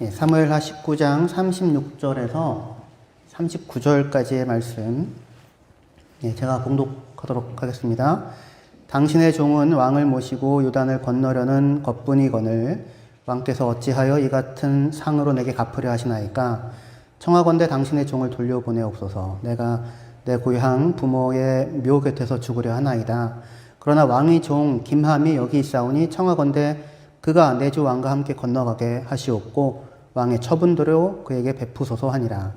사무엘하 19장 36절에서 39절까지의 말씀 제가 봉독하도록 하겠습니다. 당신의 종은 왕을 모시고 요단을 건너려는 것뿐이거늘 왕께서 어찌하여 이 같은 상으로 내게 갚으려 하시나이까? 청하건대 당신의 종을 돌려보내옵소서. 내가 내 고향 부모의 묘 곁에서 죽으려 하나이다. 그러나 왕의 종 김함이 여기 있사오니 청하건대 그가 내 주 왕과 함께 건너가게 하시옵고 왕의 처분대로 그에게 베푸소서 하니라.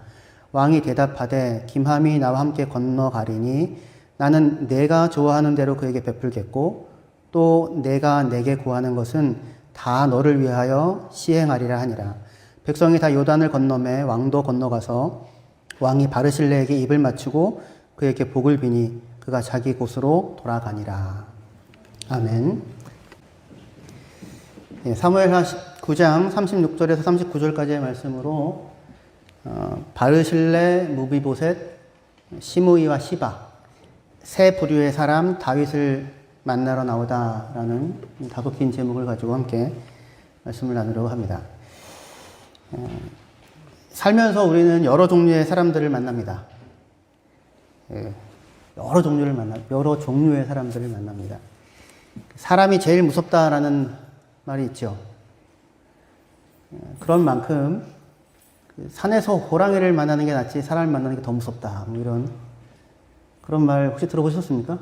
왕이 대답하되 김함이 나와 함께 건너가리니 나는 내가 좋아하는 대로 그에게 베풀겠고 또 내가 내게 구하는 것은 다 너를 위하여 시행하리라 하니라. 백성이 다 요단을 건너매 왕도 건너가서 왕이 바르실레에게 입을 맞추고 그에게 복을 비니 그가 자기 곳으로 돌아가니라. 아멘. 사무엘하 9장 36절에서 39절까지의 말씀으로 바르실레, 무비보셋, 시므이와 시바 세 부류의 사람 다윗을 만나러 나오다라는 다소 긴 제목을 가지고 함께 말씀을 나누려고 합니다. 살면서 우리는 여러 종류의 사람들을 만납니다. 여러 종류의 사람들을 만납니다. 사람이 제일 무섭다라는 말이 있죠. 그런 만큼 산에서 호랑이를 만나는 게 낫지 사람을 만나는 게 더 무섭다. 뭐 이런 그런 말 혹시 들어보셨습니까?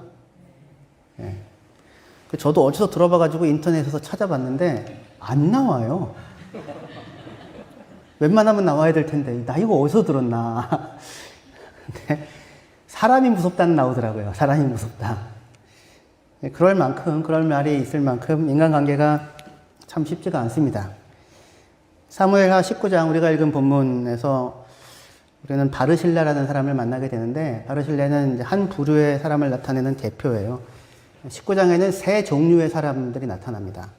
네. 저도 어디서 들어봐가지고 인터넷에서 찾아봤는데 안 나와요. 웬만하면 나와야 될 텐데 나 이거 어디서 들었나. 근데 사람이 무섭다는 나오더라고요. 사람이 무섭다. 그럴 만큼 그런 말이 있을 만큼 인간관계가 참 쉽지가 않습니다. 사무엘하 19장 우리가 읽은 본문에서 우리는 바르실레라는 사람을 만나게 되는데 바르실레는 이제 한 부류의 사람을 나타내는 대표예요. 19장에는 세 종류의 사람들이 나타납니다.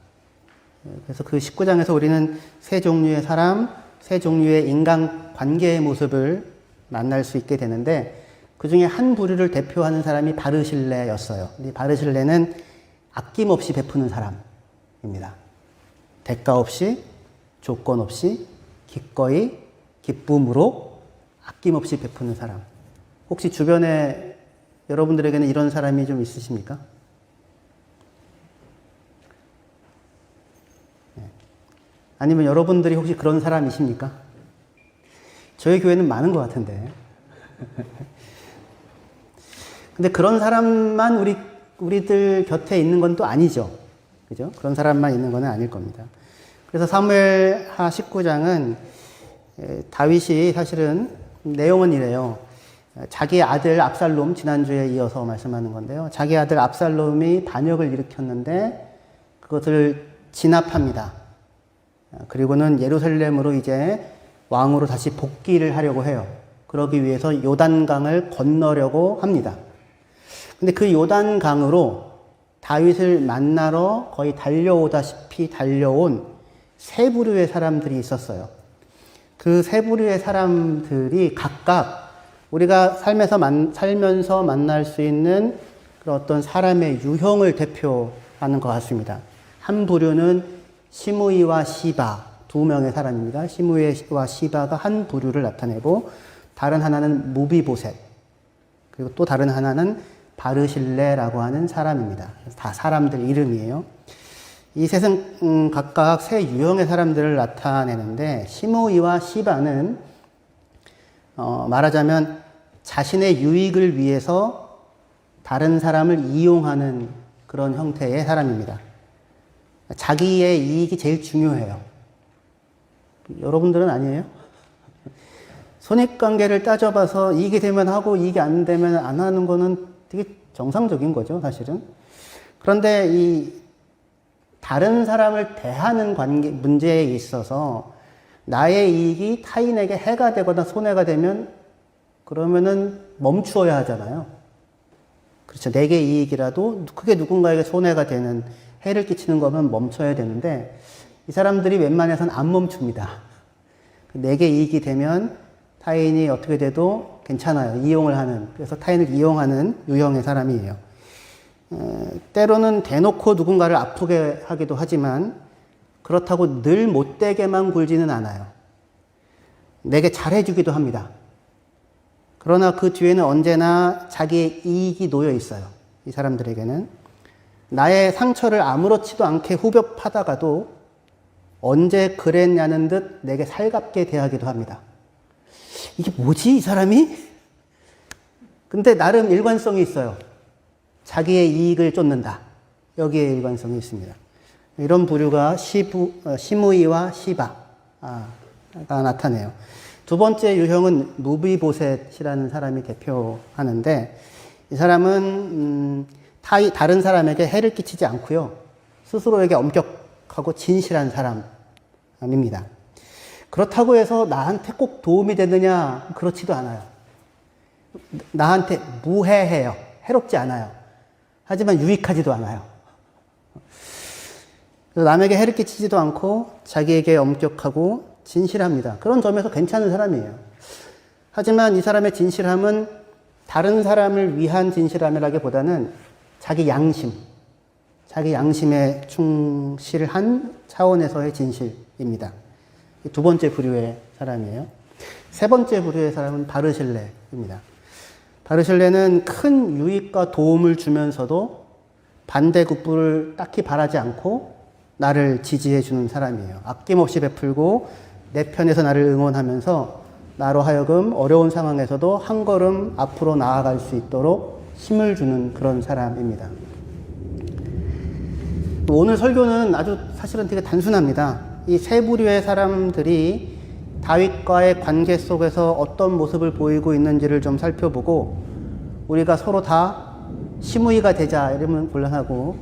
그래서 그 19장에서 우리는 세 종류의 사람, 세 종류의 인간관계의 모습을 만날 수 있게 되는데 그 중에 한 부류를 대표하는 사람이 바르실레였어요. 이 바르실레는 아낌없이 베푸는 사람입니다. 대가 없이, 조건 없이, 기꺼이, 기쁨으로 아낌없이 베푸는 사람. 혹시 주변에 여러분들에게는 이런 사람이 좀 있으십니까? 아니면 여러분들이 혹시 그런 사람이십니까? 저희 교회는 많은 것 같은데. 근데 그런 사람만 우리들 곁에 있는 건 또 아니죠. 그죠? 그런 사람만 있는 건 아닐 겁니다. 그래서 사무엘하 19장은 다윗이 사실은 내용은 이래요. 자기 아들 압살롬, 지난주에 이어서 말씀하는 건데요. 자기 아들 압살롬이 반역을 일으켰는데 그것을 진압합니다. 그리고는 예루살렘으로 이제 왕으로 다시 복귀를 하려고 해요. 그러기 위해서 요단강을 건너려고 합니다. 근데 그 요단강으로 다윗을 만나러 거의 달려오다시피 달려온 세 부류의 사람들이 있었어요. 그 세 부류의 사람들이 각각 우리가 살면서 만날 수 있는 그런 어떤 사람의 유형을 대표하는 것 같습니다. 한 부류는 시므이와 시바, 두 명의 사람입니다. 시므이와 시바가 한 부류를 나타내고 다른 하나는 무비보셋, 그리고 또 다른 하나는 바르실레라고 하는 사람입니다. 다 사람들 이름이에요. 이 셋은 각각 세 유형의 사람들을 나타내는데 시므이와 시바는 말하자면 자신의 유익을 위해서 다른 사람을 이용하는 그런 형태의 사람입니다. 자기의 이익이 제일 중요해요. 여러분들은 아니에요? 손익관계를 따져봐서 이익이 되면 하고 이익이 안 되면 안 하는 거는 되게 정상적인 거죠, 사실은. 그런데 이 다른 사람을 대하는 문제에 있어서 나의 이익이 타인에게 해가 되거나 손해가 되면 그러면은 멈추어야 하잖아요. 그렇죠. 내게 이익이라도 그게 누군가에게 손해가 되는 해를 끼치는 거면 멈춰야 되는데 이 사람들이 웬만해서는 안 멈춥니다. 내게 이익이 되면 타인이 어떻게 돼도 괜찮아요. 이용을 하는. 그래서 타인을 이용하는 유형의 사람이에요. 때로는 대놓고 누군가를 아프게 하기도 하지만 그렇다고 늘 못되게만 굴지는 않아요. 내게 잘해주기도 합니다. 그러나 그 뒤에는 언제나 자기의 이익이 놓여 있어요. 이 사람들에게는. 나의 상처를 아무렇지도 않게 후벼파다가도 언제 그랬냐는 듯 내게 살갑게 대하기도 합니다. 이게 뭐지, 이 사람이? 근데 나름 일관성이 있어요. 자기의 이익을 쫓는다. 여기에 일관성이 있습니다. 이런 부류가 시므이와 시바가 나타내요. 두 번째 유형은 무비보셋이라는 사람이 대표하는데, 이 사람은 다른 사람에게 해를 끼치지 않고요, 스스로에게 엄격하고 진실한 사람입니다. 그렇다고 해서 나한테 꼭 도움이 되느냐? 그렇지도 않아요. 나한테 무해해요. 해롭지 않아요. 하지만 유익하지도 않아요. 그래서 남에게 해를 끼치지도 않고 자기에게 엄격하고 진실합니다. 그런 점에서 괜찮은 사람이에요. 하지만 이 사람의 진실함은 다른 사람을 위한 진실함이라기보다는 자기 양심에 충실한 차원에서의 진실입니다. 두 번째 부류의 사람이에요. 세 번째 부류의 사람은 바르실레입니다. 바르실레는 큰 유익과 도움을 주면서도 반대급부를 딱히 바라지 않고 나를 지지해 주는 사람이에요. 아낌없이 베풀고 내 편에서 나를 응원하면서 나로 하여금 어려운 상황에서도 한 걸음 앞으로 나아갈 수 있도록 힘을 주는 그런 사람입니다. 오늘 설교는 아주 사실은 되게 단순합니다. 이 세 부류의 사람들이 다윗과의 관계 속에서 어떤 모습을 보이고 있는지를 좀 살펴보고, 우리가 서로 다 시므이가 되자 이러면 곤란하고,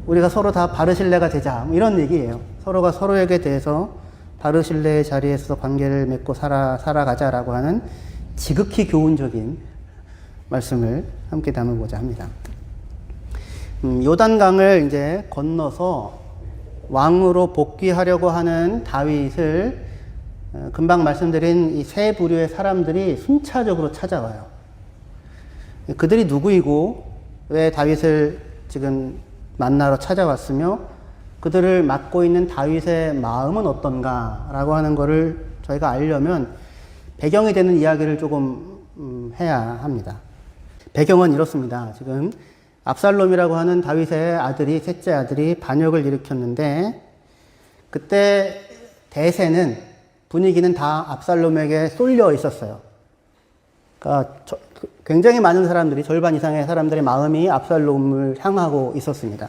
우리가 서로 다 바르실레가 되자 이런 얘기예요. 서로가 서로에게 대해서 바르실레의 자리에서 관계를 맺고 살아가자라고 하는 지극히 교훈적인 말씀을 함께 나누고자 합니다. 요단강을 이제 건너서 왕으로 복귀하려고 하는 다윗을 금방 말씀드린 이 세 부류의 사람들이 순차적으로 찾아와요. 그들이 누구이고 왜 다윗을 지금 만나러 찾아왔으며 그들을 맡고 있는 다윗의 마음은 어떤가라고 하는 것을 저희가 알려면 배경이 되는 이야기를 조금 해야 합니다. 배경은 이렇습니다. 지금 압살롬이라고 하는 다윗의 아들이, 셋째 아들이 반역을 일으켰는데, 그때 대세는, 분위기는 다 압살롬에게 쏠려 있었어요. 그러니까 굉장히 많은 사람들이, 절반 이상의 사람들의 마음이 압살롬을 향하고 있었습니다.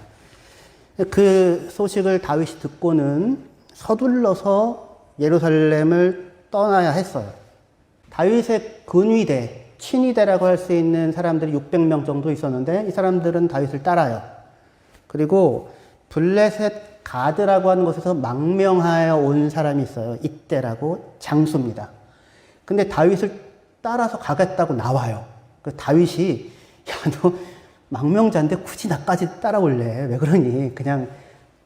그 소식을 다윗이 듣고는 서둘러서 예루살렘을 떠나야 했어요. 다윗의 근위대, 친위대라고 할 수 있는 사람들이 600명 정도 있었는데, 이 사람들은 다윗을 따라요. 그리고 블레셋 가드라고 하는 곳에서 망명하여 온 사람이 있어요. 이때라고, 장수입니다. 근데 다윗을 따라서 가겠다고 나와요. 그래서 다윗이, 야, 너 망명자인데 굳이 나까지 따라올래? 왜 그러니? 그냥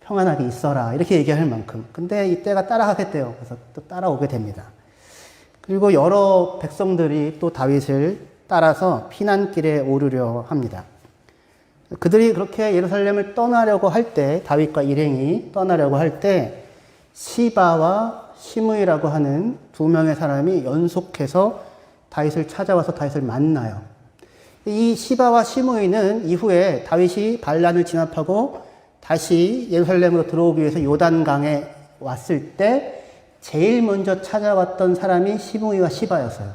평안하게 있어라. 이렇게 얘기할 만큼. 근데 이때가 따라가겠대요. 그래서 또 따라오게 됩니다. 그리고 여러 백성들이 또 다윗을 따라서 피난길에 오르려 합니다. 그들이 그렇게 예루살렘을 떠나려고 할 때, 다윗과 일행이 떠나려고 할 때, 시바와 시므이라고 하는 두 명의 사람이 연속해서 다윗을 찾아와서 다윗을 만나요. 이 시바와 시므이는 이후에 다윗이 반란을 진압하고 다시 예루살렘으로 들어오기 위해서 요단강에 왔을 때 제일 먼저 찾아왔던 사람이 시므이와 시바였어요.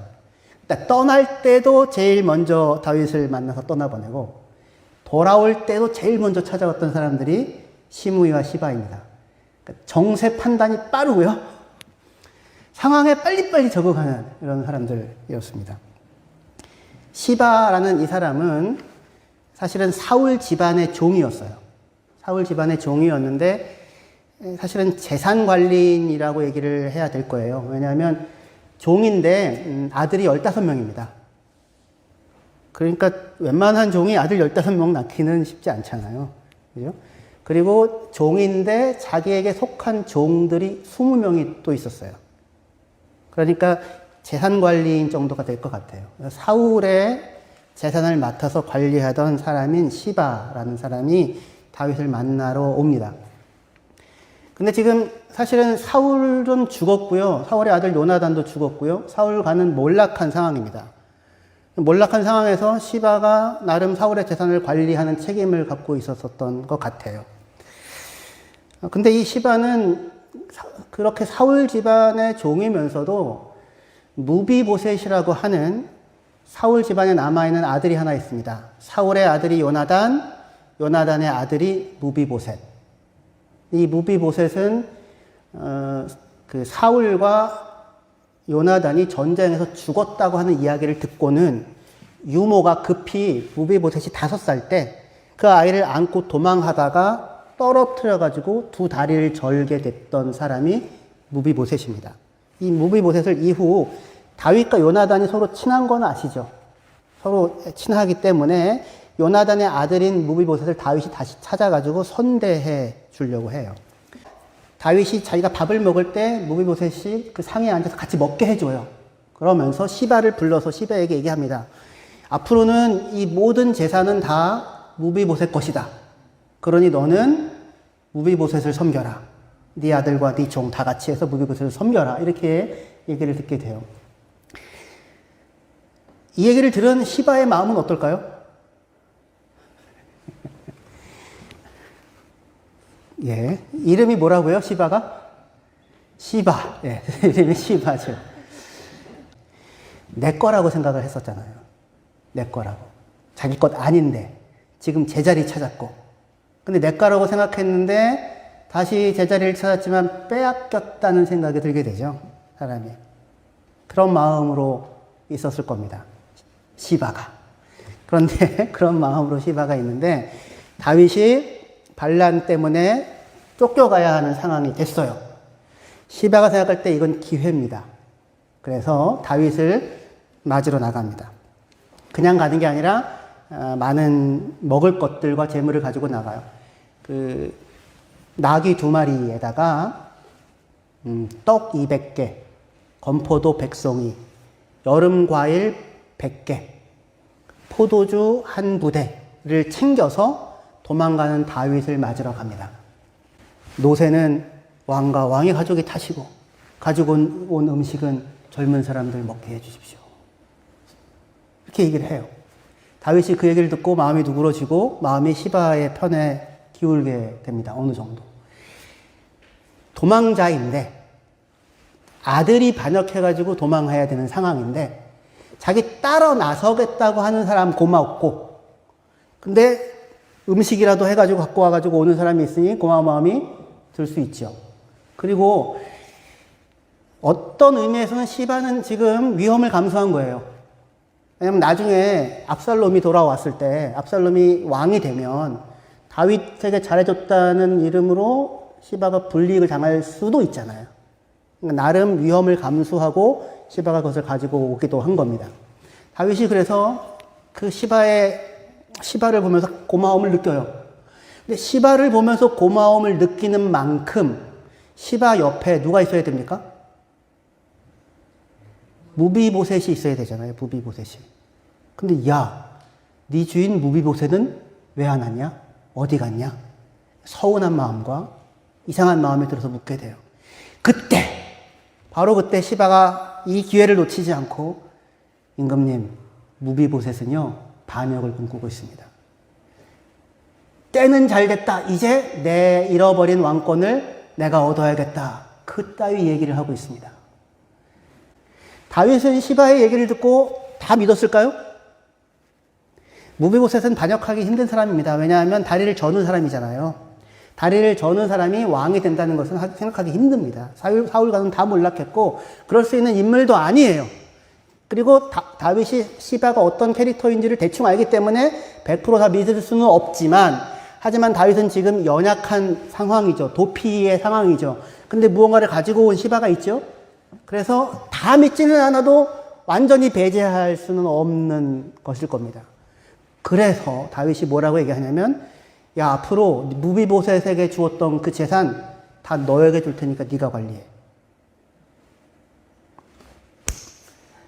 그러니까 떠날 때도 제일 먼저 다윗을 만나서 떠나보내고, 돌아올 때도 제일 먼저 찾아왔던 사람들이 시므이와 시바입니다. 그러니까 정세 판단이 빠르고요, 상황에 빨리빨리 적응하는 이런 사람들이었습니다. 시바라는 이 사람은 사실은 사울 집안의 종이었어요. 사울 집안의 종이었는데, 사실은 재산관리인이라고 얘기를 해야 될 거예요. 왜냐하면 종인데 아들이 15명입니다. 그러니까 웬만한 종이 아들 15명 낳기는 쉽지 않잖아요. 그죠? 그리고 종인데 자기에게 속한 종들이 20명이 또 있었어요. 그러니까 재산관리인 정도가 될 것 같아요. 사울의 재산을 맡아서 관리하던 사람인 시바라는 사람이 다윗을 만나러 옵니다. 근데 지금 사실은 사울은 죽었고요. 사울의 아들 요나단도 죽었고요. 사울과는 몰락한 상황입니다. 몰락한 상황에서 시바가 나름 사울의 재산을 관리하는 책임을 갖고 있었던 것 같아요. 근데 이 시바는 그렇게 사울 집안의 종이면서도 무비보셋이라고 하는 사울 집안에 남아있는 아들이 하나 있습니다. 사울의 아들이 요나단, 요나단의 아들이 무비보셋. 이 무비보셋은 그 사울과 요나단이 전쟁에서 죽었다고 하는 이야기를 듣고는 유모가 급히 무비보셋이 5살 때 그 아이를 안고 도망하다가 떨어뜨려가지고 두 다리를 절게 됐던 사람이 무비보셋입니다. 이 무비보셋을 이후 다윗과 요나단이 서로 친한 건 아시죠? 서로 친하기 때문에 요나단의 아들인 무비보셋을 다윗이 다시 찾아가지고 선대해 주려고 해요. 다윗이 자기가 밥을 먹을 때 무비보셋이 그 상에 앉아서 같이 먹게 해줘요. 그러면서 시바를 불러서 시바에게 얘기합니다. 앞으로는 이 모든 재산은 다 무비보셋 것이다. 그러니 너는 무비보셋을 섬겨라. 네 아들과 네 종 다 같이 해서 무비보셋을 섬겨라. 이렇게 얘기를 듣게 돼요. 이 얘기를 들은 시바의 마음은 어떨까요? 예. 이름이 뭐라고요? 시바가? 시바. 예. 이름이 시바죠. 내 거라고 생각을 했었잖아요. 내 거라고. 자기 것 아닌데. 지금 제자리 찾았고. 근데 내 거라고 생각했는데 다시 제자리를 찾았지만 빼앗겼다는 생각이 들게 되죠. 사람이. 그런 마음으로 있었을 겁니다. 시바가. 그런데 그런 마음으로 시바가 있는데 다윗이 반란 때문에 쫓겨가야 하는 상황이 됐어요. 시바가 생각할 때 이건 기회입니다. 그래서 다윗을 맞으러 나갑니다. 그냥 가는 게 아니라 많은 먹을 것들과 재물을 가지고 나가요. 그 나귀 2마리에다가 떡 200개, 건포도 100송이, 여름 과일 100개, 포도주 1부대를 챙겨서 도망가는 다윗을 맞으러 갑니다. 노새는 왕과 왕의 가족이 타시고 가지고 온 음식은 젊은 사람들 먹게 해주십시오. 이렇게 얘기를 해요. 다윗이 그 얘기를 듣고 마음이 누그러지고 마음이 시바의 편에 기울게 됩니다. 어느 정도. 도망자인데 아들이 반역해가지고 도망해야 되는 상황인데 자기 따라 나서겠다고 하는 사람 고맙고 근데 음식이라도 해가지고 갖고 와가지고 오는 사람이 있으니 고마운 마음이 들 수 있죠. 그리고 어떤 의미에서는 시바는 지금 위험을 감수한 거예요. 왜냐면 나중에 압살롬이 돌아왔을 때 압살롬이 왕이 되면 다윗에게 잘해줬다는 이름으로 시바가 불이익을 당할 수도 있잖아요. 그러니까 나름 위험을 감수하고 시바가 그것을 가지고 오기도 한 겁니다. 다윗이 그래서 그 시바를 보면서 고마움을 느껴요. 근데 시바를 보면서 고마움을 느끼는 만큼 시바 옆에 누가 있어야 됩니까? 무비보셋이 있어야 되잖아요. 무비보셋이. 근데 네 주인 무비보셋은 왜 안 왔냐? 어디 갔냐? 서운한 마음과 이상한 마음이 들어서 묻게 돼요. 바로 그때 시바가 이 기회를 놓치지 않고 임금님, 무비보셋은요 반역을 꿈꾸고 있습니다. 때는 잘 됐다. 이제 내 잃어버린 왕권을 내가 얻어야겠다. 그따위 얘기를 하고 있습니다. 다윗은 시바의 얘기를 듣고 다 믿었을까요? 무비보셋은 반역하기 힘든 사람입니다. 왜냐하면 다리를 저는 사람이잖아요. 다리를 저는 사람이 왕이 된다는 것은 생각하기 힘듭니다. 사울과는 다 몰락했고 그럴 수 있는 인물도 아니에요. 그리고 다윗이 시바가 어떤 캐릭터인지를 대충 알기 때문에 100% 다 믿을 수는 없지만 하지만 다윗은 지금 연약한 상황이죠. 도피의 상황이죠. 근데 무언가를 가지고 온 시바가 있죠. 그래서 다 믿지는 않아도 완전히 배제할 수는 없는 것일 겁니다. 그래서 다윗이 뭐라고 얘기하냐면 앞으로 무비보셋에게 주었던 그 재산 다 너에게 줄 테니까 네가 관리해.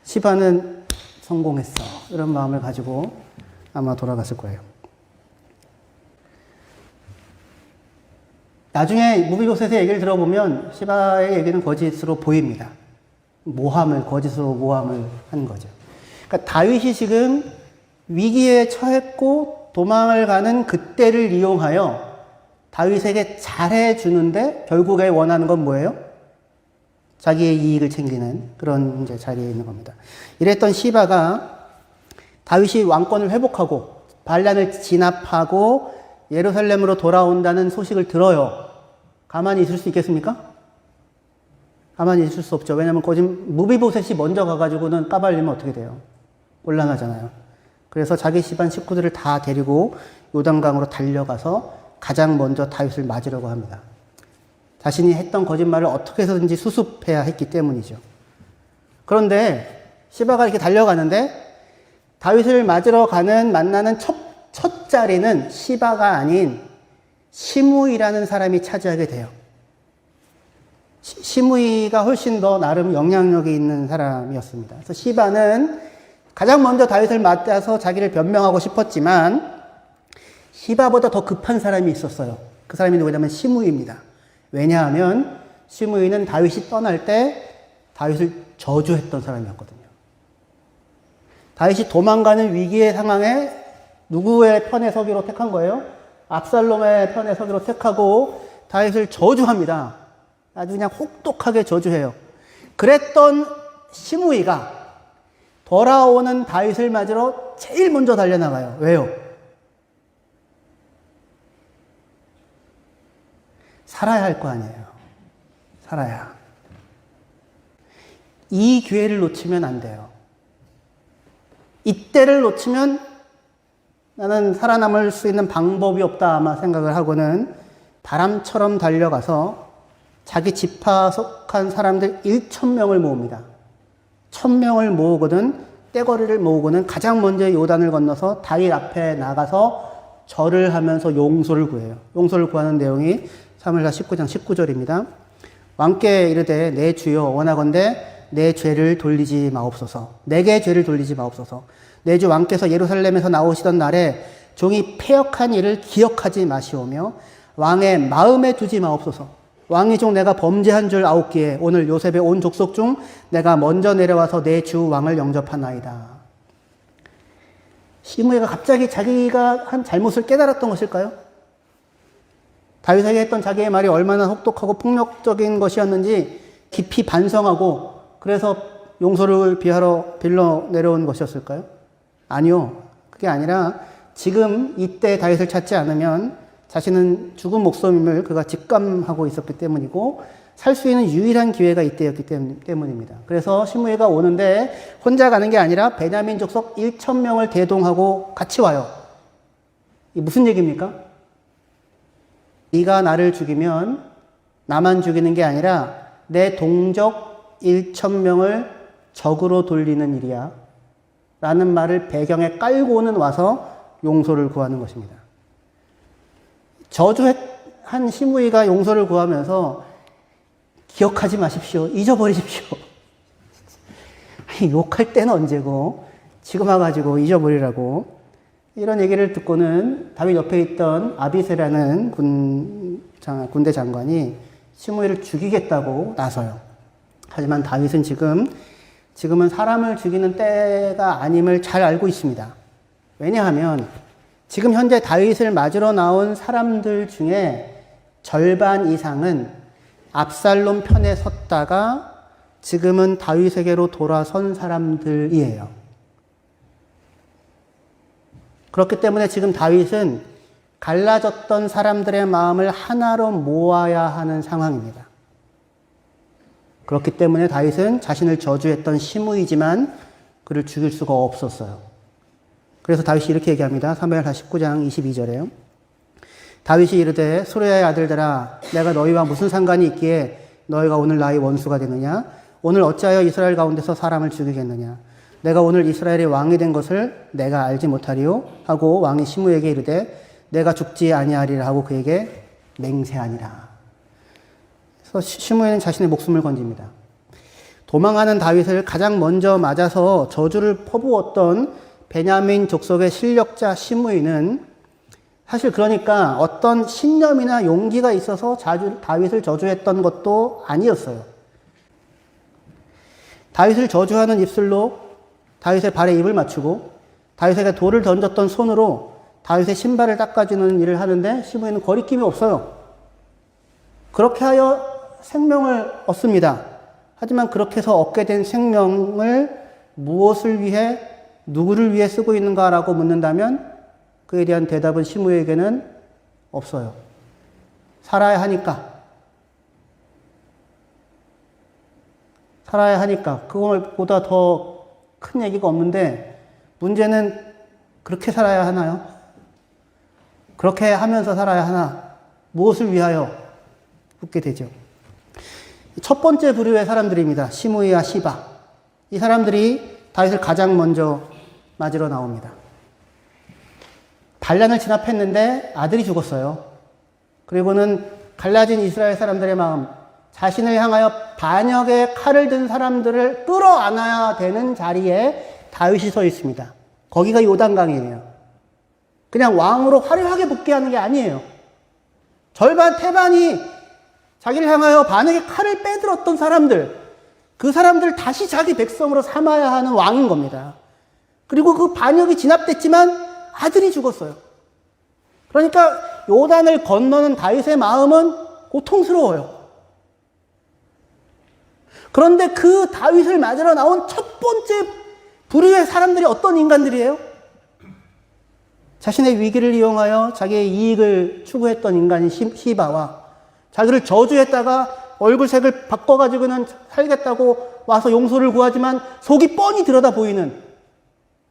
시바는 성공했어. 이런 마음을 가지고 아마 돌아갔을 거예요. 나중에 무비보셋의 얘기를 들어보면 시바의 얘기는 거짓으로 보입니다. 거짓으로 모함을 한 거죠. 그러니까 다윗이 지금 위기에 처했고 도망을 가는 그때를 이용하여 다윗에게 잘해주는데 결국에 원하는 건 뭐예요? 자기의 이익을 챙기는 그런 이제 자리에 있는 겁니다. 이랬던 시바가 다윗이 왕권을 회복하고 반란을 진압하고 예루살렘으로 돌아온다는 소식을 들어요. 가만히 있을 수 있겠습니까? 가만히 있을 수 없죠. 왜냐하면 무비보셋이 먼저 가가지고는 까발리면 어떻게 돼요? 곤란하잖아요. 그래서 자기 집안 식구들을 다 데리고 요단강으로 달려가서 가장 먼저 다윗을 맞으려고 합니다. 자신이 했던 거짓말을 어떻게 해서든지 수습해야 했기 때문이죠. 그런데 시바가 이렇게 달려가는데 다윗을 맞으러 만나는 첫 자리는 시바가 아닌 시므이라는 사람이 차지하게 돼요. 시므이가 훨씬 더 나름 영향력이 있는 사람이었습니다. 그래서 시바는 가장 먼저 다윗을 맞아서 자기를 변명하고 싶었지만 시바보다 더 급한 사람이 있었어요. 그 사람이 누구냐면 시므이입니다. 왜냐하면 시므이는 다윗이 떠날 때 다윗을 저주했던 사람이었거든요. 다윗이 도망가는 위기의 상황에 누구의 편에 서기로 택한 거예요? 압살롬의 편에 서기로 택하고 다윗을 저주합니다. 아주 그냥 혹독하게 저주해요. 그랬던 시므이가 돌아오는 다윗을 맞으러 제일 먼저 달려나가요. 왜요? 살아야 할 거 아니에요. 살아야. 이 기회를 놓치면 안 돼요. 이때를 놓치면 나는 살아남을 수 있는 방법이 없다 아마 생각을 하고는 바람처럼 달려가서 자기 지파 속한 사람들 1,000명을 모읍니다. 1,000명을 모으거든 떼거리를 모으고는 가장 먼저 요단을 건너서 다윗 앞에 나가서 절을 하면서 용서를 구해요. 용서를 구하는 내용이 사무엘하 19장 19절입니다. 왕께 이르되 내 주여 원하건대 내 죄를 돌리지 마옵소서. 내게 죄를 돌리지 마옵소서. 내 주 왕께서 예루살렘에서 나오시던 날에 종이 패역한 일을 기억하지 마시오며 왕의 마음에 두지 마옵소서. 왕이 종 내가 범죄한 줄 아옵기에 오늘 요셉의 온 족속 중 내가 먼저 내려와서 내 주 왕을 영접하나이다. 시므이가 갑자기 자기가 한 잘못을 깨달았던 것일까요? 다윗에게 했던 자기의 말이 얼마나 혹독하고 폭력적인 것이었는지 깊이 반성하고 그래서 용서를 빌러 내려온 것이었을까요? 아니요. 그게 아니라 지금 이때 다윗을 찾지 않으면 자신은 죽은 목숨임을 그가 직감하고 있었기 때문이고 살 수 있는 유일한 기회가 이때였기 때문입니다. 그래서 시므이가 오는데 혼자 가는 게 아니라 베냐민 족속 1,000명을 대동하고 같이 와요. 이게 무슨 얘기입니까? 네가 나를 죽이면 나만 죽이는 게 아니라 내 동족 1,000명을 적으로 돌리는 일이야. 라는 말을 배경에 깔고는 와서 용서를 구하는 것입니다. 저주한 시므이가 용서를 구하면서 기억하지 마십시오. 잊어버리십시오. 욕할 때는 언제고 지금 와가지고 잊어버리라고 이런 얘기를 듣고는 다윗 옆에 있던 아비새라는 군대 장관이 시므이를 죽이겠다고 나서요. 하지만 다윗은 지금은 사람을 죽이는 때가 아님을 잘 알고 있습니다. 왜냐하면 지금 현재 다윗을 맞으러 나온 사람들 중에 절반 이상은 압살롬 편에 섰다가 지금은 다윗에게로 돌아선 사람들이에요. 그렇기 때문에 지금 다윗은 갈라졌던 사람들의 마음을 하나로 모아야 하는 상황입니다. 그렇기 때문에 다윗은 자신을 저주했던 시므이지만 그를 죽일 수가 없었어요. 그래서 다윗이 이렇게 얘기합니다. 사무엘하 19장 22절에요. 다윗이 이르되 소르야의 아들들아 내가 너희와 무슨 상관이 있기에 너희가 오늘 나의 원수가 되느냐? 오늘 어찌하여 이스라엘 가운데서 사람을 죽이겠느냐? 내가 오늘 이스라엘의 왕이 된 것을 내가 알지 못하리요? 하고 왕이 시므에게 이르되 내가 죽지 아니하리라 하고 그에게 맹세하니라. 그래서 시므에는 자신의 목숨을 건집니다. 도망하는 다윗을 가장 먼저 맞아서 저주를 퍼부었던 베냐민 족속의 실력자 시므이는 사실 그러니까 어떤 신념이나 용기가 있어서 다윗을 저주했던 것도 아니었어요. 다윗을 저주하는 입술로 다윗의 발에 입을 맞추고 다윗에게 돌을 던졌던 손으로 다윗의 신발을 닦아주는 일을 하는데 시므이는 거리낌이 없어요. 그렇게 하여 생명을 얻습니다. 하지만 그렇게 해서 얻게 된 생명을 무엇을 위해, 누구를 위해 쓰고 있는가라고 묻는다면 그에 대한 대답은 시므이에게는 없어요. 살아야 하니까. 살아야 하니까. 그거보다 더 큰 얘기가 없는데 문제는 그렇게 살아야 하나요? 그렇게 하면서 살아야 하나? 무엇을 위하여? 묻게 되죠. 첫 번째 부류의 사람들입니다. 시므이와 시바. 이 사람들이 다윗을 가장 먼저 맞으러 나옵니다. 반란을 진압했는데 아들이 죽었어요. 그리고는 갈라진 이스라엘 사람들의 마음, 자신을 향하여 반역의 칼을 든 사람들을 끌어안아야 되는 자리에 다윗이 서 있습니다. 거기가 요단강이에요. 그냥 왕으로 화려하게 복귀하는 게 아니에요. 절반 태반이 자기를 향하여 반역의 칼을 빼들었던 사람들, 그 사람들 다시 자기 백성으로 삼아야 하는 왕인 겁니다. 그리고 그 반역이 진압됐지만 아들이 죽었어요. 그러니까 요단을 건너는 다윗의 마음은 고통스러워요. 그런데 그 다윗을 맞으러 나온 첫 번째 부류의 사람들이 어떤 인간들이에요? 자신의 위기를 이용하여 자기의 이익을 추구했던 인간인 시바와 자기를 저주했다가 얼굴색을 바꿔가지고는 살겠다고 와서 용서를 구하지만 속이 뻔히 들여다 보이는,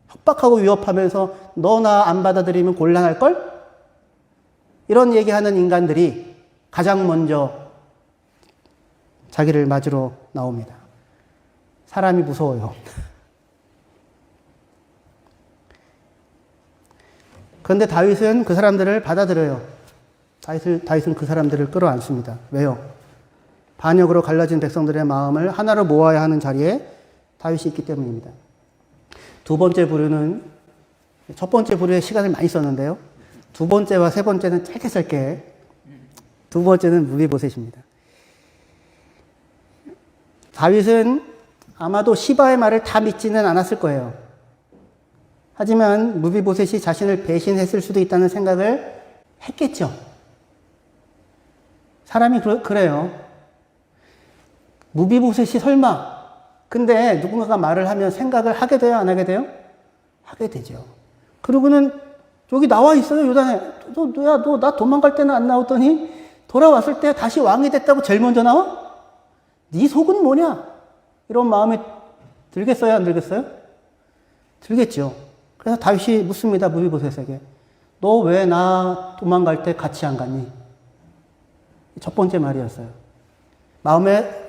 협박하고 위협하면서 너 나 안 받아들이면 곤란할걸? 이런 얘기하는 인간들이 가장 먼저 자기를 맞으러 나옵니다. 사람이 무서워요. 그런데 다윗은 그 사람들을 받아들여요. 다윗은 그 사람들을 끌어안습니다. 왜요? 반역으로 갈라진 백성들의 마음을 하나로 모아야 하는 자리에 다윗이 있기 때문입니다. 두 번째 부류는, 첫 번째 부류에 시간을 많이 썼는데요. 두 번째와 세 번째는 짧게. 두 번째는 무비보셋입니다. 다윗은 아마도 시바의 말을 다 믿지는 않았을 거예요. 하지만 무비보셋이 자신을 배신했을 수도 있다는 생각을 했겠죠. 사람이 그래요. 무비보셋이 설마, 근데 누군가가 말을 하면 생각을 하게 돼요? 안 하게 돼요? 하게 되죠. 그리고는 여기 나와 있어요, 요단에. 너 나 도망갈 때는 안 나오더니 돌아왔을 때 다시 왕이 됐다고 제일 먼저 나와? 네 속은 뭐냐? 이런 마음이 들겠어요, 안 들겠어요? 들겠죠. 그래서 다윗이 묻습니다, 무비보셋에게. 너 왜 나 도망갈 때 같이 안 갔니? 첫 번째 말이었어요. 마음에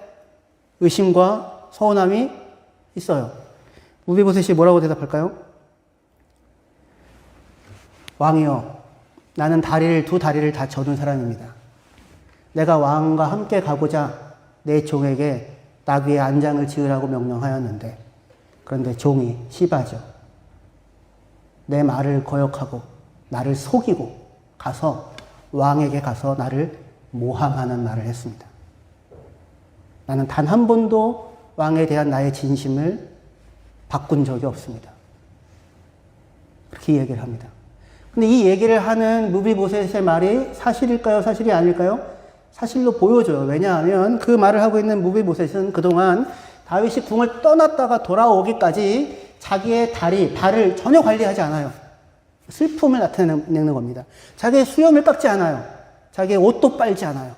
의심과 서운함이 있어요. 무비보셋이 뭐라고 대답할까요? 왕이여, 나는 두 다리를 다 저는 사람입니다. 내가 왕과 함께 가고자 내 종에게 나귀의 안장을 지으라고 명령하였는데, 그런데 종이 시바죠. 내 말을 거역하고 나를 속이고 왕에게 가서 나를 모함하는 말을 했습니다. 나는 단 한 번도 왕에 대한 나의 진심을 바꾼 적이 없습니다. 그렇게 얘기를 합니다. 근데 이 얘기를 하는 무비보셋의 말이 사실일까요? 사실이 아닐까요? 사실로 보여줘요. 왜냐하면 그 말을 하고 있는 무비보셋은 그동안 다윗이 궁을 떠났다가 돌아오기까지 자기의 발을 전혀 관리하지 않아요. 슬픔을 나타내는 겁니다. 자기의 수염을 깎지 않아요. 자기의 옷도 빨지 않아요.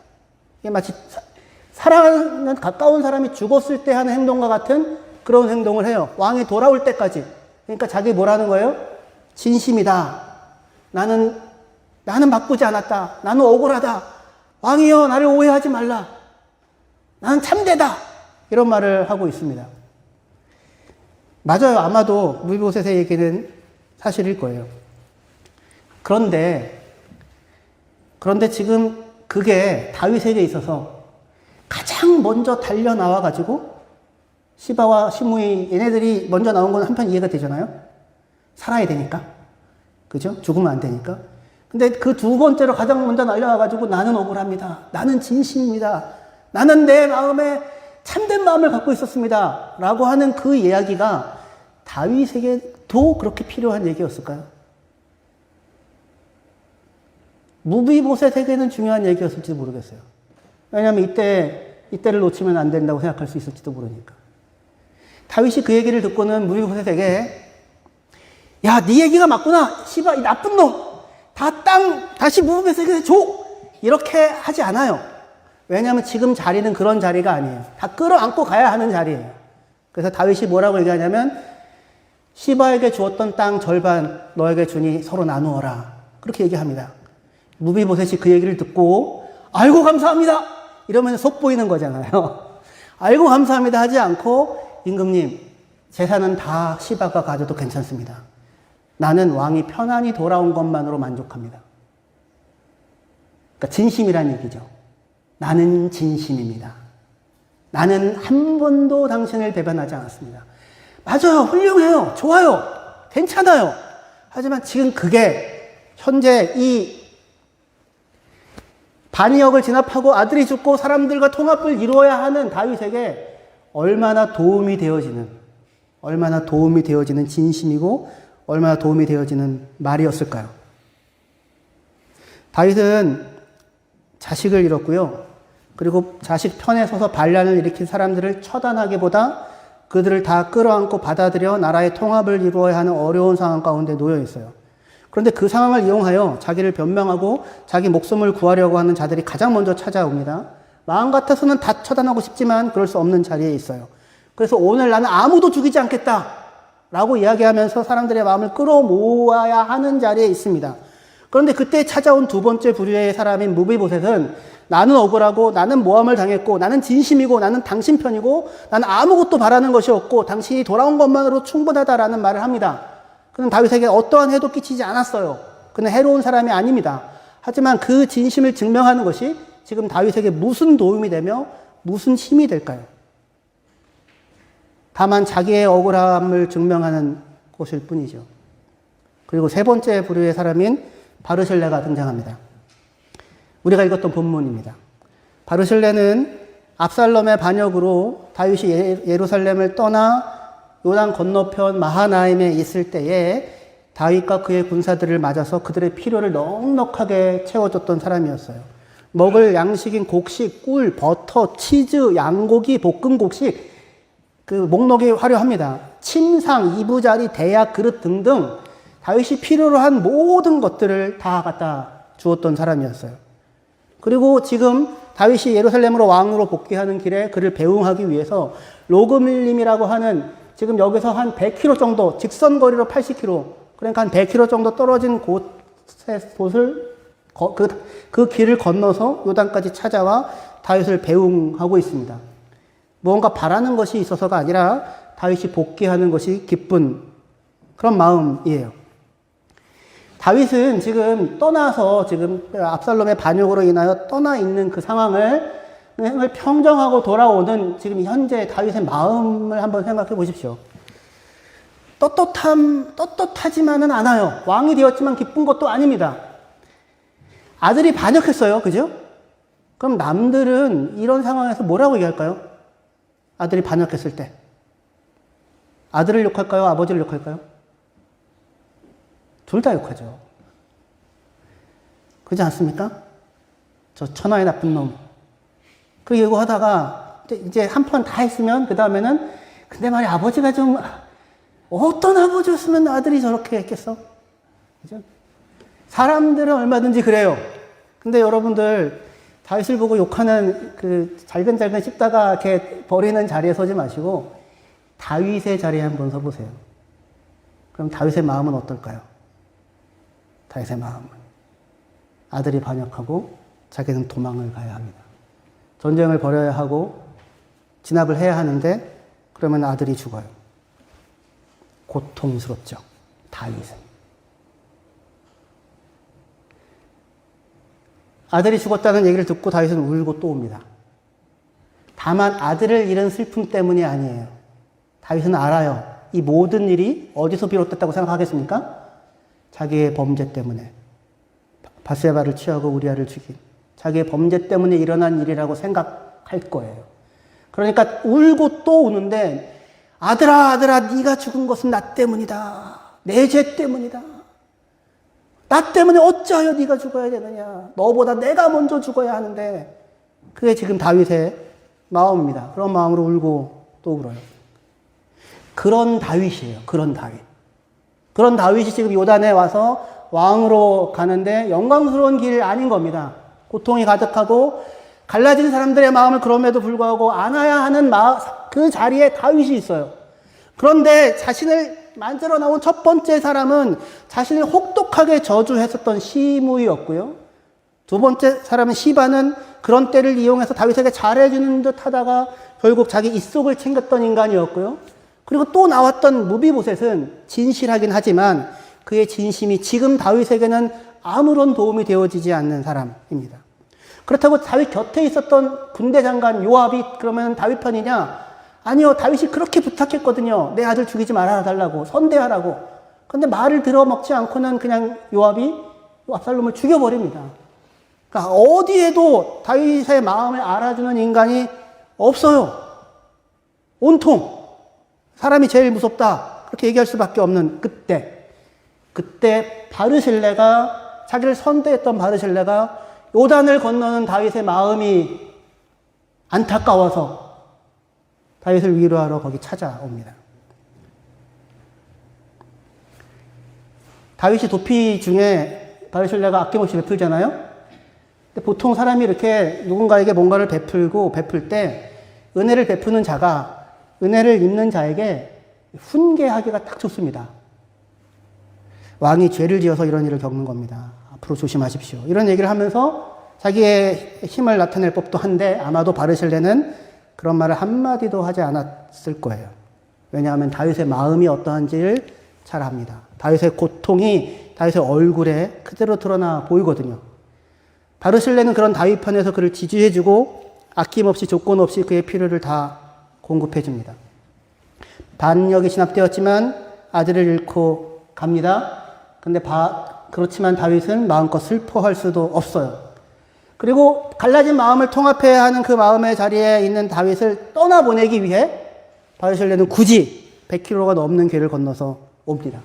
이게 마치 사랑하는 가까운 사람이 죽었을 때 하는 행동과 같은 그런 행동을 해요. 왕이 돌아올 때까지. 그러니까 자기 뭐라는 거예요? 진심이다. 나는 바꾸지 않았다. 나는 억울하다. 왕이여, 나를 오해하지 말라. 나는 참되다. 이런 말을 하고 있습니다. 맞아요. 아마도 무비보셋의 얘기는 사실일 거예요. 그런데 지금 그게 다윗에게 있어서 가장 먼저 달려 나와가지고 시바와 시므이 얘네들이 먼저 나온 건 한편 이해가 되잖아요. 살아야 되니까. 그죠? 죽으면 안 되니까. 근데 그 두 번째로 가장 먼저 날려와가지고 나는 억울합니다. 나는 진심입니다. 나는 내 마음에 참된 마음을 갖고 있었습니다. 라고 하는 그 이야기가 다윗에게도 그렇게 필요한 얘기였을까요? 무비보셋에게는 중요한 얘기였을지도 모르겠어요. 왜냐하면 이때를 놓치면 안 된다고 생각할 수 있을지도 모르니까. 다윗이 그 얘기를 듣고는 무비보셋에게 야, 네 얘기가 맞구나. 시바, 이 나쁜 놈. 다 땅 다시 무비보셋에게 줘. 이렇게 하지 않아요. 왜냐하면 지금 자리는 그런 자리가 아니에요. 다 끌어안고 가야 하는 자리예요. 그래서 다윗이 뭐라고 얘기하냐면 시바에게 주었던 땅 절반 너에게 주니 서로 나누어라. 그렇게 얘기합니다. 무비보셋이 그 얘기를 듣고 아이고 감사합니다. 이러면 속 보이는 거잖아요. 아이고 감사합니다 하지 않고 임금님 재산은 다 시바가 가져도 괜찮습니다. 나는 왕이 편안히 돌아온 것만으로 만족합니다. 그러니까 진심이란 얘기죠. 나는 진심입니다. 나는 한 번도 당신을 배반하지 않았습니다. 맞아요. 훌륭해요. 좋아요. 괜찮아요. 하지만 지금 그게 현재 이 반이역을 진압하고 아들이 죽고 사람들과 통합을 이루어야 하는 다윗에게 얼마나 도움이 되어지는 진심이고 얼마나 도움이 되어지는 말이었을까요? 다윗은 자식을 잃었고요. 그리고 자식 편에 서서 반란을 일으킨 사람들을 처단하기보다 그들을 다 끌어안고 받아들여 나라의 통합을 이루어야 하는 어려운 상황 가운데 놓여 있어요. 그런데 그 상황을 이용하여 자기를 변명하고 자기 목숨을 구하려고 하는 자들이 가장 먼저 찾아옵니다. 마음 같아서는 다 처단하고 싶지만 그럴 수 없는 자리에 있어요. 그래서 오늘 나는 아무도 죽이지 않겠다 라고 이야기하면서 사람들의 마음을 끌어모아야 하는 자리에 있습니다. 그런데 그때 찾아온 두 번째 부류의 사람인 무비보셋은 나는 억울하고 나는 모함을 당했고 나는 진심이고 나는 당신 편이고 나는 아무것도 바라는 것이 없고 당신이 돌아온 것만으로 충분하다라는 말을 합니다. 그는 다윗에게 어떠한 해도 끼치지 않았어요. 그는 해로운 사람이 아닙니다. 하지만 그 진심을 증명하는 것이 지금 다윗에게 무슨 도움이 되며 무슨 힘이 될까요? 다만 자기의 억울함을 증명하는 것일 뿐이죠. 그리고 세 번째 부류의 사람인 바르실레가 등장합니다. 우리가 읽었던 본문입니다. 바르실레는 압살롬의 반역으로 다윗이 예루살렘을 떠나 요단 건너편 마하나임에 있을 때에 다윗과 그의 군사들을 맞아서 그들의 필요를 넉넉하게 채워줬던 사람이었어요. 먹을 양식인 곡식, 꿀, 버터, 치즈, 양고기, 볶은 곡식, 그 목록이 화려합니다. 침상, 이부자리, 대야, 그릇 등등 다윗이 필요로 한 모든 것들을 다 갖다 주었던 사람이었어요. 그리고 지금 다윗이 예루살렘으로 왕으로 복귀하는 길에 그를 배웅하기 위해서 로그밀림이라고 하는 지금 여기서 한 100km 정도, 직선거리로 80km, 그러니까 한 100km 정도 떨어진 곳을 그 길을 건너서 요단까지 찾아와 다윗을 배웅하고 있습니다. 무언가 바라는 것이 있어서가 아니라 다윗이 복귀하는 것이 기쁜 그런 마음이에요. 다윗은 지금 떠나서 지금 압살롬의 반역으로 인하여 떠나 있는 그 상황을 평정하고 돌아오는 지금 현재 다윗의 마음을 한번 생각해 보십시오. 떳떳하지만은 않아요. 왕이 되었지만 기쁜 것도 아닙니다. 아들이 반역했어요. 그죠? 그럼 남들은 이런 상황에서 뭐라고 얘기할까요? 아들이 반역했을 때. 아들을 욕할까요? 아버지를 욕할까요? 둘 다 욕하죠. 그렇지 않습니까? 저 천하의 나쁜 놈. 그 얘기하다가 이제 한 편 다 했으면 그 다음에는 근데 말이야 아버지가 좀 어떤 아버지였으면 아들이 저렇게 했겠어? 그죠? 사람들은 얼마든지 그래요. 근데 여러분들 다윗을 보고 욕하는 그 잘근잘근 씹다가 이렇게 버리는 자리에 서지 마시고 다윗의 자리에 한번 서보세요. 그럼 다윗의 마음은 어떨까요? 다윗의 마음은 아들이 반역하고 자기는 도망을 가야 합니다. 전쟁을 벌여야 하고 진압을 해야 하는데 그러면 아들이 죽어요. 고통스럽죠. 다윗은. 아들이 죽었다는 얘기를 듣고 다윗은 울고 또 옵니다. 다만 아들을 잃은 슬픔 때문이 아니에요. 다윗은 알아요. 이 모든 일이 어디서 비롯됐다고 생각하겠습니까? 자기의 범죄 때문에. 바세바를 취하고 우리아를 죽인 자기의 범죄 때문에 일어난 일이라고 생각할 거예요. 그러니까 울고 또 우는데 아들아 아들아 네가 죽은 것은 나 때문이다. 내 죄 때문이다. 나 때문에 어찌하여 네가 죽어야 되느냐. 너보다 내가 먼저 죽어야 하는데 그게 지금 다윗의 마음입니다. 그런 마음으로 울고 또 울어요. 그런 다윗이에요. 그런 다윗. 그런 다윗이 지금 요단에 와서 왕으로 가는데 영광스러운 길 아닌 겁니다. 고통이 가득하고 갈라진 사람들의 마음을 그럼에도 불구하고 안아야 하는 그 자리에 다윗이 있어요. 그런데 자신을 만들어 나온 첫 번째 사람은 자신을 혹독하게 저주했었던 시므이였고요. 두 번째 사람은 시바는 그런 때를 이용해서 다윗에게 잘해주는 듯 하다가 결국 자기 입속을 챙겼던 인간이었고요. 그리고 또 나왔던 무비보셋은 진실하긴 하지만 그의 진심이 지금 다윗에게는 아무런 도움이 되어지지 않는 사람입니다. 그렇다고 다윗 곁에 있었던 군대 장관 요압이 그러면 다윗 편이냐? 아니요. 다윗이 그렇게 부탁했거든요. 내 아들 죽이지 말아달라고, 선대하라고. 그런데 말을 들어먹지 않고는 그냥 요압이 압살롬을 죽여버립니다. 그러니까 어디에도 다윗의 마음을 알아주는 인간이 없어요. 온통 사람이 제일 무섭다. 그렇게 얘기할 수밖에 없는 그때 바르실레가 자기를 선대했던 바르실레가 요단을 건너는 다윗의 마음이 안타까워서 다윗을 위로하러 거기 찾아옵니다. 다윗이 도피 중에 바르실레가 아낌없이 베풀잖아요. 근데 보통 사람이 이렇게 누군가에게 뭔가를 베풀 때 은혜를 베푸는 자가 은혜를 입는 자에게 훈계하기가 딱 좋습니다. 왕이 죄를 지어서 이런 일을 겪는 겁니다. 앞으로 조심하십시오. 이런 얘기를 하면서 자기의 힘을 나타낼 법도 한데 아마도 바르실레는 그런 말을 한마디도 하지 않았을 거예요. 왜냐하면 다윗의 마음이 어떠한지를 잘 압니다. 다윗의 고통이 다윗의 얼굴에 그대로 드러나 보이거든요. 바르실레는 그런 다윗 편에서 그를 지지해주고 아낌없이 조건 없이 그의 필요를 다 공급해줍니다. 반역이 진압되었지만 아들을 잃고 갑니다. 근데 그렇지만 다윗은 마음껏 슬퍼할 수도 없어요. 그리고 갈라진 마음을 통합해야 하는 그 마음의 자리에 있는 다윗을 떠나보내기 위해 바르실레는 굳이 100km가 넘는 길을 건너서 옵니다.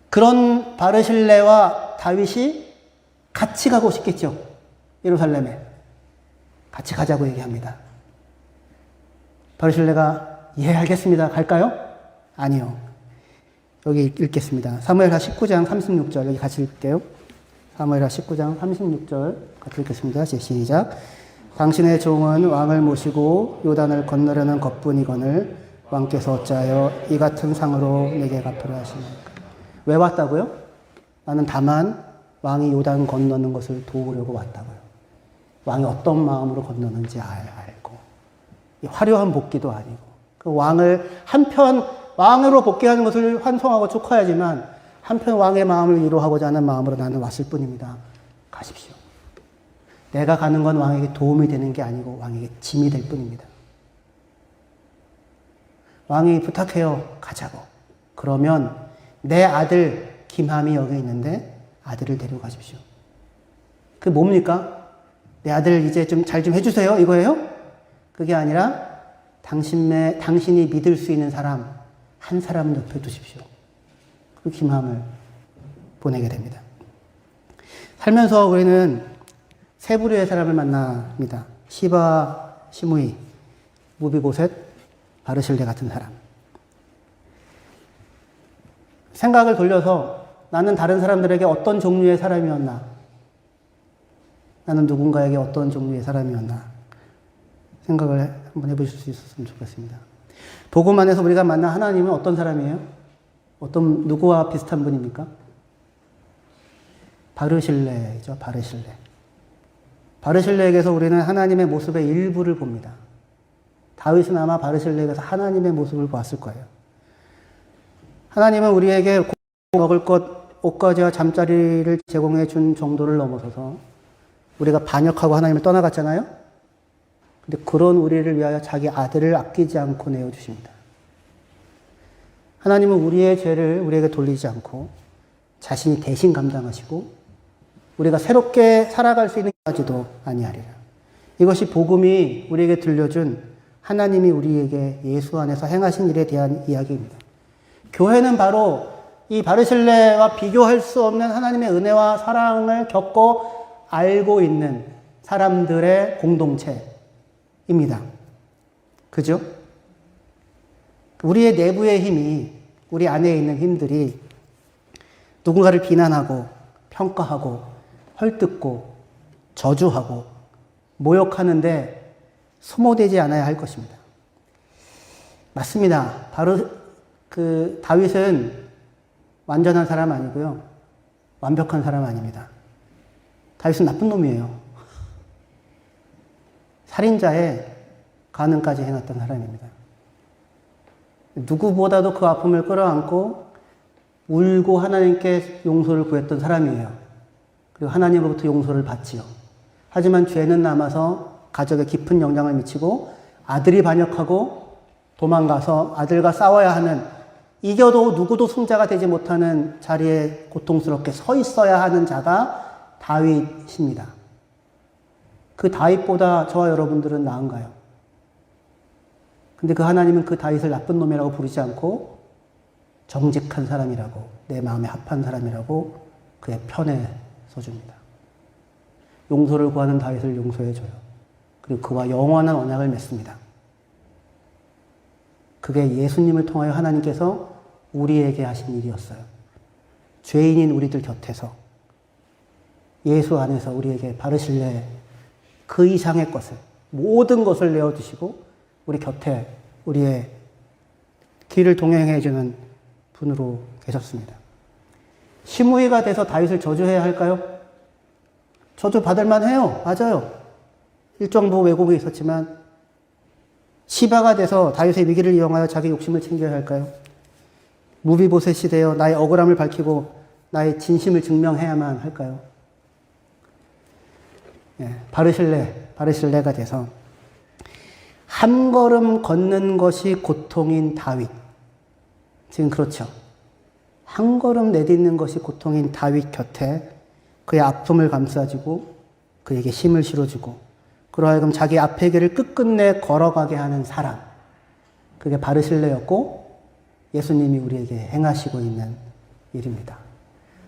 그런 바르실레와 다윗이 같이 가고 싶겠죠. 예루살렘에. 같이 가자고 얘기합니다. 바르실레가 예 알겠습니다. 갈까요? 아니요. 여기 읽겠습니다. 사무엘하 19장 36절 여기 같이 읽을게요. 사무엘하 19장 36절 같이 읽겠습니다. 시작. 당신의 종은 왕을 모시고 요단을 건너려는 것뿐이거늘 왕께서 어찌하여 이 같은 상으로 내게 갚으려 하시나이까. 왜 왔다고요? 나는 다만 왕이 요단 건너는 것을 도우려고 왔다고요. 왕이 어떤 마음으로 건너는지 알고 화려한 복귀도 아니고 그 왕을 한편 왕으로 복귀하는 것을 환송하고 축하하지만 한편 왕의 마음을 위로하고자 하는 마음으로 나는 왔을 뿐입니다. 가십시오. 내가 가는 건 왕에게 도움이 되는 게 아니고 왕에게 짐이 될 뿐입니다. 왕이 부탁해요. 가자고. 그러면 내 아들 김함이 여기 있는데 아들을 데리고 가십시오. 그게 뭡니까? 내 아들 이제 좀 잘 좀 해주세요. 이거예요? 그게 아니라 당신이 믿을 수 있는 사람 한 사람 옆에 두십시오. 그 김함을 보내게 됩니다. 살면서 우리는 세 부류의 사람을 만납니다. 시바, 시므이, 무비보셋, 바르실레 같은 사람. 생각을 돌려서 나는 다른 사람들에게 어떤 종류의 사람이었나? 나는 누군가에게 어떤 종류의 사람이었나? 생각을 한번 해보실 수 있었으면 좋겠습니다. 복음 안에서 우리가 만난 하나님은 어떤 사람이에요? 누구와 비슷한 분입니까? 바르실레죠, 바르실레. 바르실레에게서 우리는 하나님의 모습의 일부를 봅니다. 다윗은 아마 바르실레에게서 하나님의 모습을 보았을 거예요. 하나님은 우리에게 먹을 것, 옷가지와 잠자리를 제공해 준 정도를 넘어서서 우리가 반역하고 하나님을 떠나갔잖아요? 근데 그런 우리를 위하여 자기 아들을 아끼지 않고 내어주십니다. 하나님은 우리의 죄를 우리에게 돌리지 않고 자신이 대신 감당하시고 우리가 새롭게 살아갈 수 있는 까지도 아니하리라. 이것이 복음이 우리에게 들려준 하나님이 우리에게 예수 안에서 행하신 일에 대한 이야기입니다. 교회는 바로 이 바르실레와 비교할 수 없는 하나님의 은혜와 사랑을 겪고 알고 있는 사람들의 공동체입니다. 그죠? 우리의 내부의 힘이, 우리 안에 있는 힘들이 누군가를 비난하고 평가하고 헐뜯고 저주하고 모욕하는데 소모되지 않아야 할 것입니다. 맞습니다. 바로 다윗은 완전한 사람 아니고요. 완벽한 사람 아닙니다. 다윗은 나쁜 놈이에요. 살인자의 가능까지 해놨던 사람입니다. 누구보다도 그 아픔을 끌어안고 울고 하나님께 용서를 구했던 사람이에요. 그리고 하나님으로부터 용서를 받지요. 하지만 죄는 남아서 가족에 깊은 영향을 미치고 아들이 반역하고 도망가서 아들과 싸워야 하는, 이겨도 누구도 승자가 되지 못하는 자리에 고통스럽게 서 있어야 하는 자가 다윗입니다. 그 다윗보다 저와 여러분들은 나은가요? 근데 그 하나님은 그 다윗을 나쁜 놈이라고 부르지 않고 정직한 사람이라고, 내 마음에 합한 사람이라고 그의 편에 서줍니다. 용서를 구하는 다윗을 용서해줘요. 그리고 그와 영원한 언약을 맺습니다. 그게 예수님을 통하여 하나님께서 우리에게 하신 일이었어요. 죄인인 우리들 곁에서 예수 안에서 우리에게 바르실레 그 이상의 것을, 모든 것을 내어주시고 우리 곁에 우리의 길을 동행해주는 분으로 계셨습니다. 시므이가 돼서 다윗을 저주해야 할까요? 저주 받을 만해요. 맞아요. 일정부 왜곡이 있었지만 시바가 돼서 다윗의 위기를 이용하여 자기 욕심을 챙겨야 할까요? 무비보셋이 되어 나의 억울함을 밝히고 나의 진심을 증명해야만 할까요? 바르실레가 돼서 한 걸음 걷는 것이 고통인 다윗. 지금 그렇죠. 한 걸음 내딛는 것이 고통인 다윗 곁에 그의 아픔을 감싸주고 그에게 힘을 실어주고 그로 하여금 자기 앞의 길을 끝끝내 걸어가게 하는 사람. 그게 바르실레였고 예수님이 우리에게 행하시고 있는 일입니다.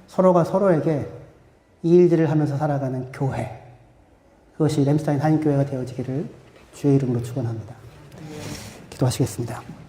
서로가 서로에게 이 일들을 하면서 살아가는 교회. 그것이 램스타인 한인교회가 되어지기를 주의 이름으로 축원합니다. 기도하시겠습니다.